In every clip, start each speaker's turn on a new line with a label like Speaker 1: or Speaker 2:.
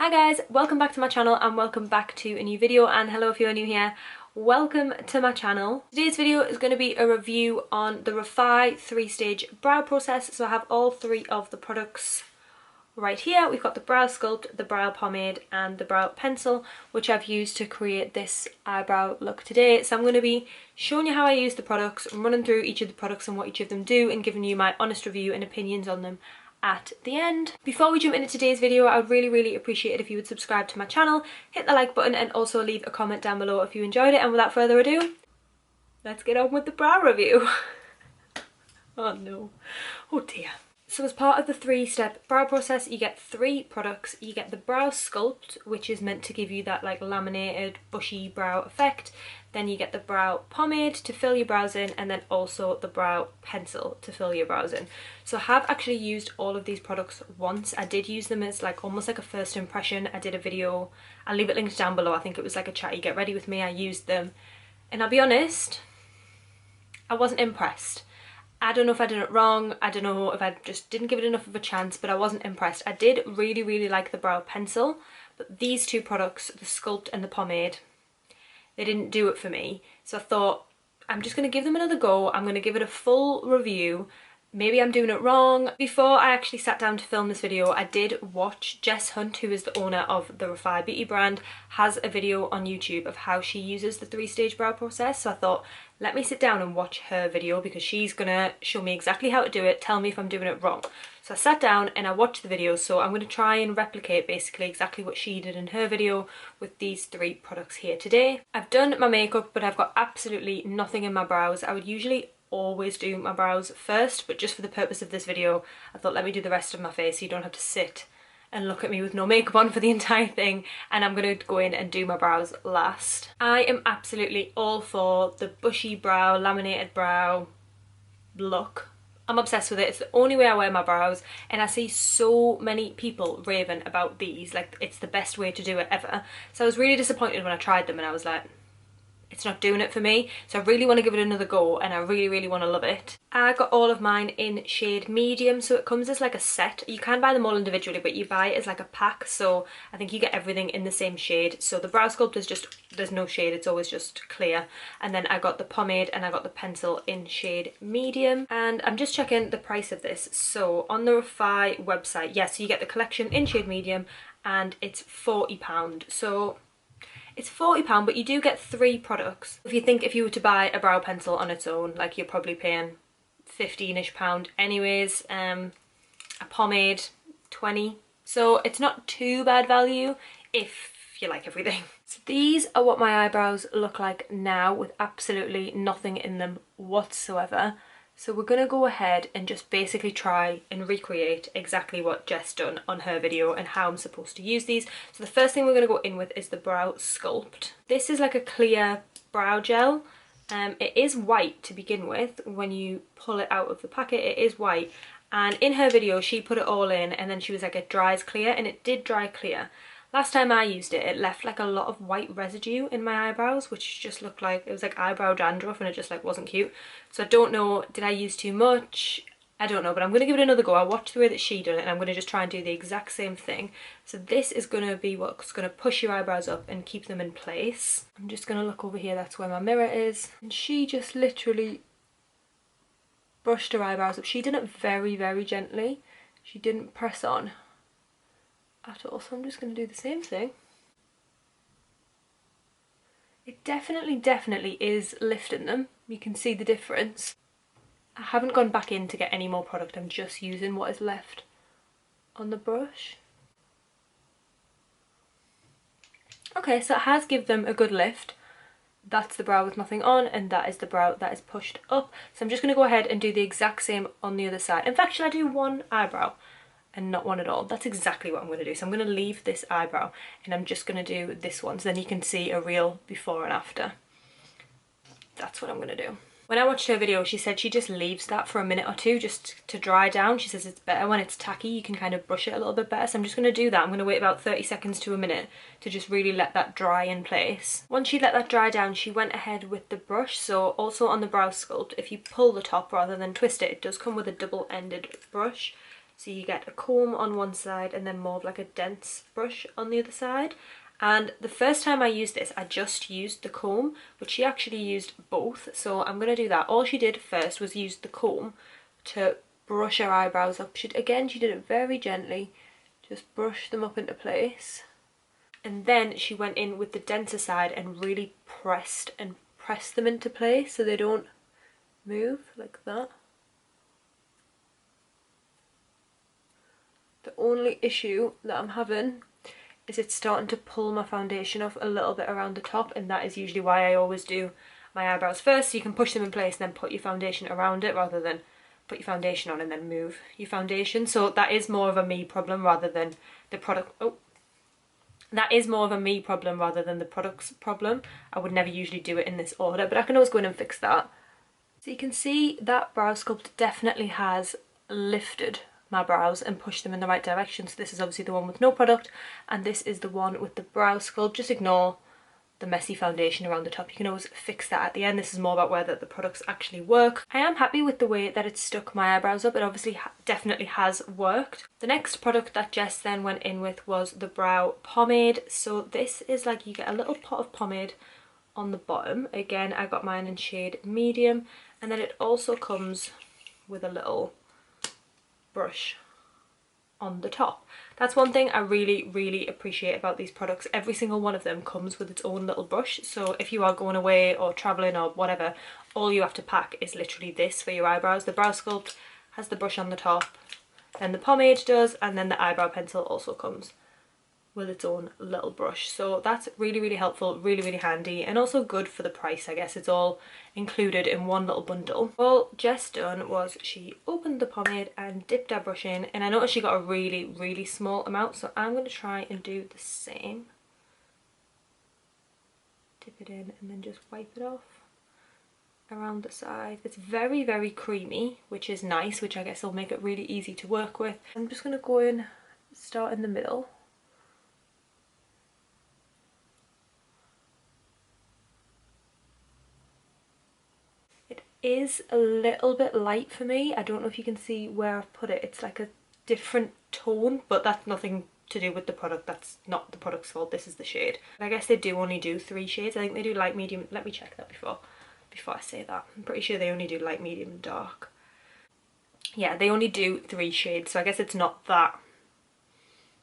Speaker 1: Hi guys, welcome back to my channel and welcome back to a new video, and hello if you're new here, welcome to my channel. Today's video is going to be a review on the Refy 3-stage brow process. So I have all three of the products right here. We've got the brow sculpt, the brow pomade and the brow pencil, which I've used to create this eyebrow look today. So I'm going to be showing you how I use the products, running through each of the products and what each of them do, and giving you my honest review and opinions on them at the end. Before we jump into today's video, I would really appreciate it if you would subscribe to my channel, hit the like button and also leave a comment down below if you enjoyed it. And without further ado, let's get on with the brow review. Oh no, oh dear. So as part of the 3-step brow process, you get 3 products. You get the brow sculpt, which is meant to give you that like laminated bushy brow effect. Then you get the brow pomade to fill your brows in, and then also the brow pencil to fill your brows in. So I have actually used all of these products once. I did use them as like almost like a first impression. I did a video, I'll leave it linked down below. I think it was like a chatty get ready with me. I used them and I'll be honest, I wasn't impressed. I don't know if I did it wrong, I don't know if I just didn't give it enough of a chance, but I wasn't impressed. I did really like the brow pencil, but these 2 products, the sculpt and the pomade, they didn't do it for me. So I thought, I'm just going to give them another go. I'm going to give it a full review. Maybe I'm doing it wrong. Before I actually sat down to film this video, I did watch Jess Hunt, who is the owner of the Refy beauty brand, has a video on YouTube of how she uses the 3-stage brow process. So I thought, let me sit down and watch her video because she's gonna show me exactly how to do it, tell me if I'm doing it wrong. So I sat down and I watched the video, so I'm going to try and replicate basically exactly what she did in her video with these 3 products here today. I've done my makeup, but I've got absolutely nothing in my brows. I would usually always do my brows first, but just for the purpose of this video, I thought let me do the rest of my face so you don't have to sit and look at me with no makeup on for the entire thing, and I'm going to go in and do my brows last. I am absolutely all for the bushy brow, laminated brow look. I'm obsessed with it. It's the only way I wear my brows, and I see so many people raving about these, like it's the best way to do it ever. So I was really disappointed when I tried them and I was like, it's not doing it for me. So I really want to give it another go, and I really want to love it. I got all of mine in shade medium, so it comes as like a set. You can buy them all individually, but you buy it as like a pack, so I think you get everything in the same shade. So the brow sculpt is just, there's no shade, it's always just clear. And then I got the pomade and I got the pencil in shade medium. And I'm just checking the price of this. So on the Refy website, yes, you get the collection in shade medium and it's £40. So it's £40, but you do get 3 products. If you think if you were to buy a brow pencil on its own, like you're probably paying £15-ish anyways. A pomade, 20. So it's not too bad value if you like everything. So these are what my eyebrows look like now with absolutely nothing in them whatsoever. So we're going to go ahead and just basically try and recreate exactly what Jess done on her video and how I'm supposed to use these. So the first thing we're going to go in with is the brow sculpt. This is like a clear brow gel. It is white to begin with. When you pull it out of the packet, it is white. And in her video, she put it all in and then she was like, it dries clear, and it did dry clear. Last time I used it, it left like a lot of white residue in my eyebrows, which just looked like, it was like eyebrow dandruff, and it just like wasn't cute. So I don't know, did I use too much? I don't know, but I'm going to give it another go. I watched the way that she done it and I'm going to just try and do the exact same thing. So this is going to be what's going to push your eyebrows up and keep them in place. I'm just going to look over here, that's where my mirror is. And she just literally brushed her eyebrows up. She did it very gently. She didn't press on at all, so I'm just going to do the same thing. It definitely is lifting them. You can see the difference. I haven't gone back in to get any more product, I'm just using what is left on the brush. Okay, so it has given them a good lift. That's the brow with nothing on, and that is the brow that is pushed up. So I'm just going to go ahead and do the exact same on the other side. In fact, should I do one eyebrow and not one at all? That's exactly what I'm going to do. So I'm going to leave this eyebrow and I'm just going to do this one, so then you can see a real before and after. That's what I'm going to do. When I watched her video, she said she just leaves that for a minute or two just to dry down. She says it's better when it's tacky, you can kind of brush it a little bit better. So I'm just going to do that. I'm going to wait about 30 seconds to a minute to just really let that dry in place. Once she let that dry down, she went ahead with the brush. So also on the brow sculpt, if you pull the top rather than twist it, it does come with a double-ended brush. So you get a comb on one side and then more of like a dense brush on the other side. And the first time I used this, I just used the comb, but she actually used both. So I'm going to do that. All she did first was use the comb to brush her eyebrows up. She did it very gently, just brush them up into place. And then she went in with the denser side and really pressed them into place so they don't move like that. The only issue that I'm having is it's starting to pull my foundation off a little bit around the top, and that is usually why I always do my eyebrows first, so you can push them in place and then put your foundation around it rather than put your foundation on and then move your foundation. So that is more of a me problem rather than the product. That is more of a me problem rather than the product's problem. I would never usually do it in this order, but I can always go in and fix that. So you can see that Brow Sculpt definitely has lifted my brows and pushed them in the right direction. So this is obviously the one with no product, and this is the one with the Brow Sculpt. Just ignore the messy foundation around the top. You can always fix that at the end. This is more about whether the products actually work. I am happy with the way that it stuck my eyebrows up. It obviously definitely has worked. The next product that Jess then went in with was the brow pomade. So this is like, you get a little pot of pomade on the bottom. Again, I got mine in shade medium, and then it also comes with a little brush on the top. That's one thing I really appreciate about these products. Every single one of them comes with its own little brush, so if you are going away or traveling or whatever, all you have to pack is literally this for your eyebrows. The Brow Sculpt has the brush on the top, then the pomade does, and then the eyebrow pencil also comes with its own little brush. So that's really helpful, really handy, and also good for the price. I guess it's all included in one little bundle. All Jess done was she opened the pomade and dipped her brush in, and I noticed she got a really small amount, so I'm going to try and do the same. Dip it in and then just wipe it off around the side. It's very creamy, which is nice, which I guess will make it really easy to work with. I'm just going to go in, start in the middle. Is a little bit light for me. I don't know if you can see where I've put it. It's like a different tone, but that's nothing to do with the product. That's not the product's fault. This is the shade. I guess they do only do 3 shades. I think they do light, medium. Let me check that before I say that. I'm pretty sure they only do light, medium and dark. Yeah, they only do 3 shades, so I guess it's not that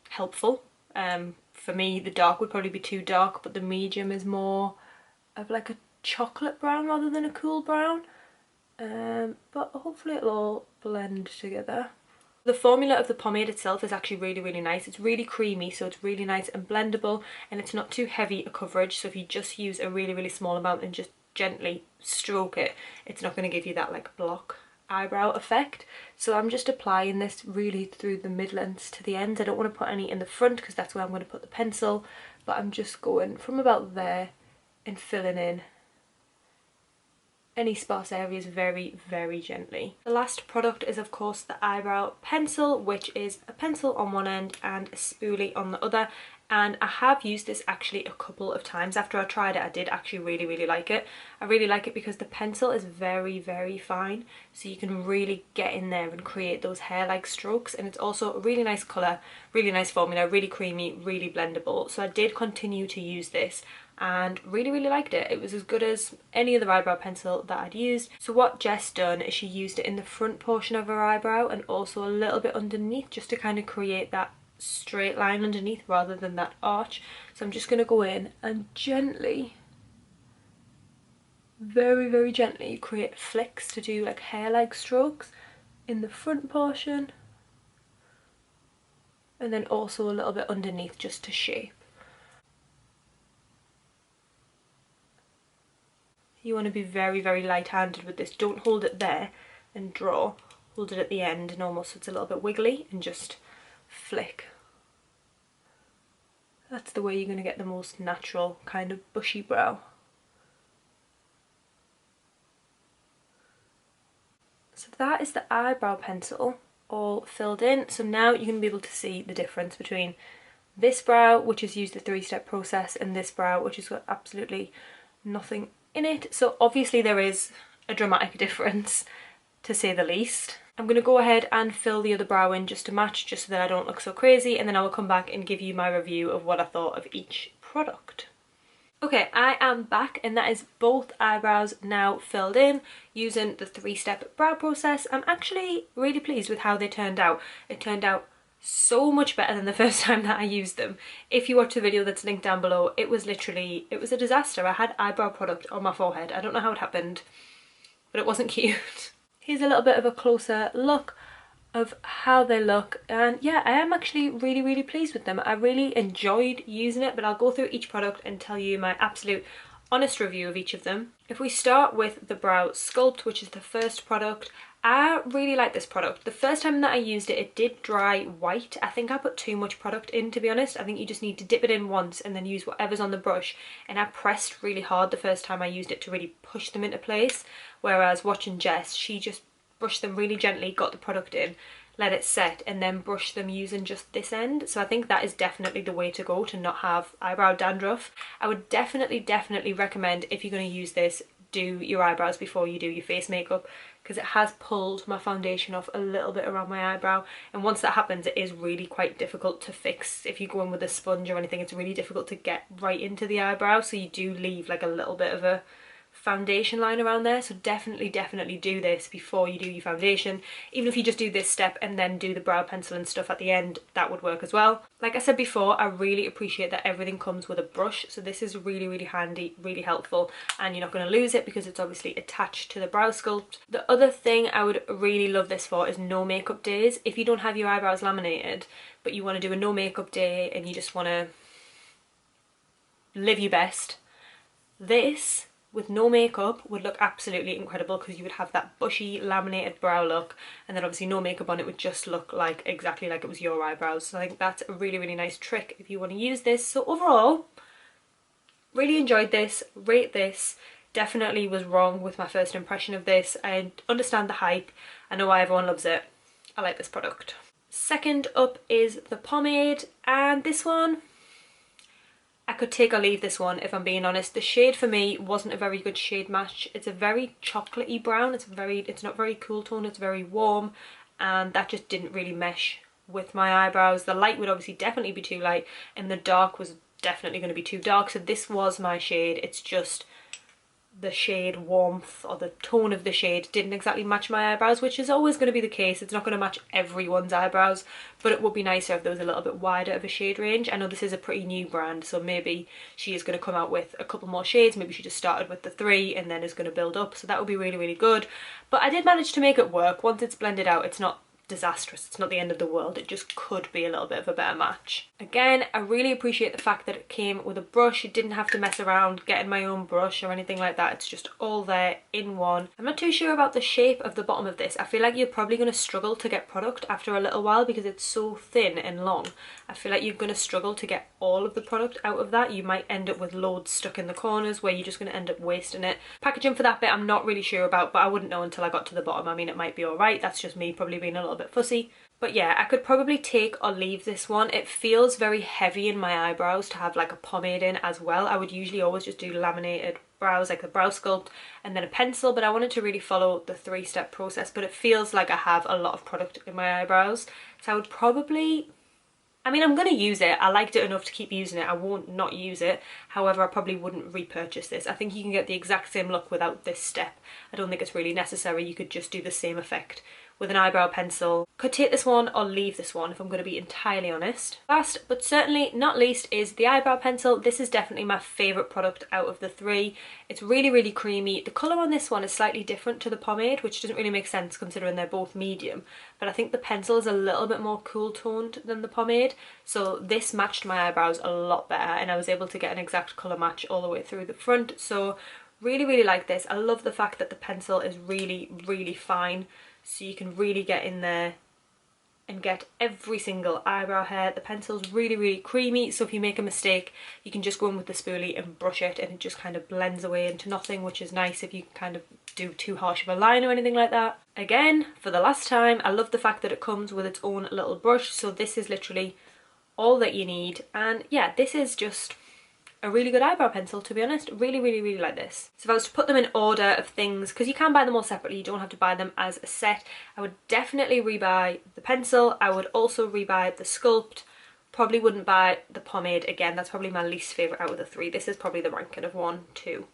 Speaker 1: helpful. For me, the dark would probably be too dark, but the medium is more of like a chocolate brown rather than a cool brown. But hopefully it'll all blend together. The formula of the pomade itself is actually really nice. It's really creamy, so it's really nice and blendable, and it's not too heavy a coverage, so if you just use a really small amount and just gently stroke it, it's not going to give you that like block eyebrow effect. So I'm just applying this really through the mid-lengths to the ends. I don't want to put any in the front because that's where I'm going to put the pencil, but I'm just going from about there and filling in any sparse areas very gently. The last product is of course the Eyebrow Pencil, which is a pencil on one end and a spoolie on the other, and I have used this actually a couple of times. After I tried it, I did actually really like it. I really like it because the pencil is very fine, so you can really get in there and create those hair-like strokes, and it's also a really nice colour, really nice formula, really creamy, really blendable. So I did continue to use this and really liked it. It was as good as any other eyebrow pencil that I'd used. So what Jess done is she used it in the front portion of her eyebrow and also a little bit underneath, just to kind of create that straight line underneath rather than that arch. So I'm just going to go in and gently, very gently create flicks to do like hair-like strokes in the front portion, and then also a little bit underneath just to shape. You want to be very light-handed with this. Don't hold it there and draw. Hold it at the end and almost so it's a little bit wiggly and just flick. That's the way you're going to get the most natural kind of bushy brow. So that is the eyebrow pencil all filled in. So now you're going to be able to see the difference between this brow, which has used the 3-step process, and this brow, which has got absolutely nothing in it. So obviously there is a dramatic difference, to say the least. I'm going to go ahead and fill the other brow in just to match, just so that I don't look so crazy, and then I will come back and give you my review of what I thought of each product. Okay, I am back, and that is both eyebrows now filled in using the 3-step brow process. I'm actually really pleased with how they turned out. It turned out so much better than the first time that I used them. If you watch the video that's linked down below, it was a disaster. I had eyebrow product on my forehead. I don't know how it happened, but it wasn't cute. Here's a little bit of a closer look of how they look, and yeah, I am actually really pleased with them. I really enjoyed using it, but I'll go through each product and tell you my absolute honest review of each of them. If we start with the Brow Sculpt, which is the first product, I really like this product. The first time that I used it, it did dry white. I think I put too much product in, to be honest. I think you just need to dip it in once and then use whatever's on the brush, and I pressed really hard the first time I used it to really push them into place, whereas watching Jess, she just brushed them really gently, got the product in, let it set, and then brush them using just this end. So I think that is definitely the way to go to not have eyebrow dandruff. I would definitely recommend, if you're going to use this, do your eyebrows before you do your face makeup, because it has pulled my foundation off a little bit around my eyebrow, and once that happens it is really quite difficult to fix. If you go in with a sponge or anything, it's really difficult to get right into the eyebrow, so you do leave like a little bit of a foundation line around there. So definitely do this before you do your foundation. Even if you just do this step and then do the brow pencil and stuff at the end, that would work as well. Like I said before, I really appreciate that everything comes with a brush, so this is really handy, really helpful, and you're not going to lose it because it's obviously attached to the Brow Sculpt. The other thing I would really love this for is no makeup days. If you don't have your eyebrows laminated but you want to do a no makeup day and you just want to live your best, this with no makeup would look absolutely incredible, because you would have that bushy laminated brow look, and then obviously no makeup on, it would just look like exactly like it was your eyebrows. So I think that's a really nice trick if you want to use this. So overall, really enjoyed this, rate this. Definitely was wrong with my first impression of this. I understand the hype, I know why everyone loves it. I like this product. Second up is the Pomade, and this one, I could take or leave this one if I'm being honest. The shade for me wasn't a very good shade match. It's a very chocolatey brown. It's not very cool tone, it's very warm, and that just didn't really mesh with my eyebrows. The light would obviously definitely be too light, and the dark was definitely going to be too dark. So this was my shade. It's just the shade warmth, or the tone of the shade, didn't exactly match my eyebrows, which is always going to be the case. It's not going to match everyone's eyebrows, but it would be nicer if there was a little bit wider of a shade range. I know this is a pretty new brand, so maybe she is going to come out with a couple more shades. Maybe she just started with the 3 and then is going to build up, so that would be really good. But I did manage to make it work. Once it's blended out, it's not disastrous, it's not the end of the world, it just could be a little bit of a better match. Again, I really appreciate the fact that it came with a brush. It didn't have to mess around getting my own brush or anything like that. It's just all there in one. I'm not too sure about the shape of the bottom of this. I feel like you're probably going to struggle to get product after a little while because it's so thin and long. I feel like you're going to struggle to get all of the product out of that. You might end up with loads stuck in the corners where you're just going to end up wasting it. Packaging for that bit I'm not really sure about, but I wouldn't know until I got to the bottom. I mean, it might be alright, that's just me probably being a little bit fussy. But yeah, I could probably take or leave this one. It feels very heavy in my eyebrows to have like a pomade in as well. I would usually always just do laminated brows, like the Brow Sculpt and then a pencil, but I wanted to really follow the 3-step process, but it feels like I have a lot of product in my eyebrows. So I would probably, I mean, I'm going to use it. I liked it enough to keep using it. I won't not use it. However, I probably wouldn't repurchase this. I think you can get the exact same look without this step. I don't think it's really necessary. You could just do the same effect with an eyebrow pencil. Could take this one or leave this one if I'm going to be entirely honest. Last but certainly not least is the eyebrow pencil. This is definitely my favourite product out of the 3. It's really creamy. The colour on this one is slightly different to the pomade, which doesn't really make sense considering they're both medium, but I think the pencil is a little bit more cool toned than the pomade, so this matched my eyebrows a lot better and I was able to get an exact colour match all the way through the front. So really like this. I love the fact that the pencil is really fine, so you can really get in there and get every single eyebrow hair. The pencil's really creamy, so if you make a mistake you can just go in with the spoolie and brush it and it just kind of blends away into nothing, which is nice if you kind of do too harsh of a line or anything like that. Again, for the last time, I love the fact that it comes with its own little brush, so this is literally all that you need. And yeah, this is just a really good eyebrow pencil, to be honest. Really like this. So if I was to put them in order of things, because you can buy them all separately, you don't have to buy them as a set, I would definitely rebuy the pencil. I would also rebuy the Sculpt. Probably wouldn't buy the Pomade again. That's probably my least favourite out of the three. This is probably the ranking of 1, 2,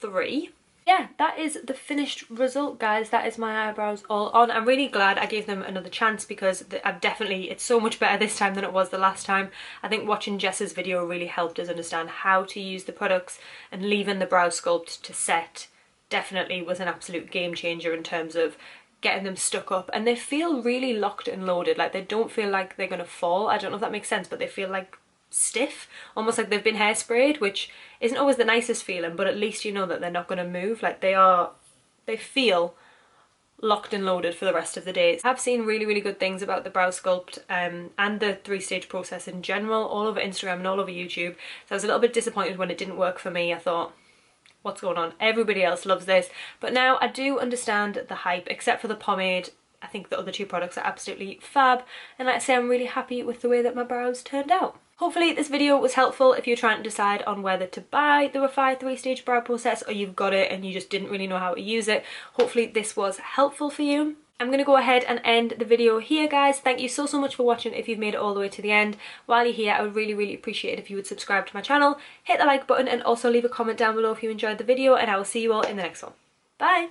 Speaker 1: 3. Yeah, that is the finished result, guys. That is my eyebrows all on. I'm really glad I gave them another chance because it's so much better this time than it was the last time. I think watching Jess's video really helped us understand how to use the products, and leaving the brow sculpt to set definitely was an absolute game changer in terms of getting them stuck up, and they feel really locked and loaded. Like, they don't feel like they're gonna fall. I don't know if that makes sense, but they feel like stiff, almost like they've been hairsprayed, which isn't always the nicest feeling, but at least you know that they're not going to move. Like, they feel locked and loaded for the rest of the day. I've seen really good things about the brow sculpt and the 3-stage process in general all over Instagram and all over YouTube, so I was a little bit disappointed when it didn't work for me. I thought, what's going on? Everybody else loves this. But now I do understand the hype, except for the pomade. I think the other two products are absolutely fab, and like I say, I'm really happy with the way that my brows turned out. Hopefully this video was helpful if you're trying to decide on whether to buy the Refy 3-stage brow process, or you've got it and you just didn't really know how to use it. Hopefully this was helpful for you. I'm going to go ahead and end the video here, guys. Thank you so much for watching if you've made it all the way to the end. While you're here, I would really appreciate it if you would subscribe to my channel, hit the like button, and also leave a comment down below if you enjoyed the video, and I will see you all in the next one. Bye!